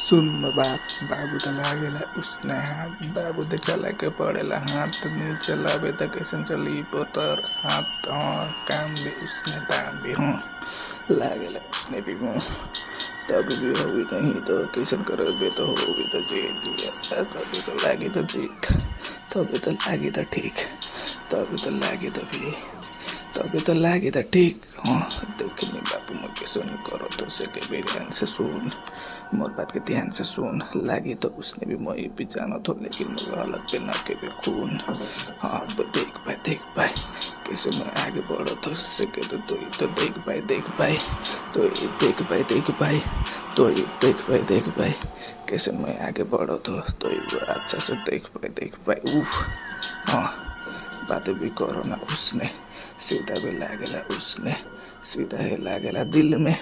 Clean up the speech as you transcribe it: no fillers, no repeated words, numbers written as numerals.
सुन बात बाबू तो लागेला उसने हाथ बाबू तो चला के पड़ेला हाथ नीचे लावे तो कैसे चली पोतर हाथ काम भी उसने दाम भी लागेला उसने भी तब भी होगी नहीं तो कैसे करोगे तो होगी तो जीत लिया तभी तो लागी तो जीत तभी तो लागी तो ठीक तभी तो लागी तो ठीक देखनी बापू मुझे सुन करो तो से के भी ध्यान से सुन मोर बात के ध्यान से सुन लागी तो उसने भी मैं भी जाना तो लेकिन मैं हालत पे ना के भी खून हाँ तो देख पाए कैसे मैं आगे बढ़ो तो उससे के तो देख पाए देख पाए कैसे मैं आगे बढ़ो तो अच्छा से देख पाए हाँ बातें भी करो ना उसने सीधा भी लागेला उसने सीधा ही लागेला दिल में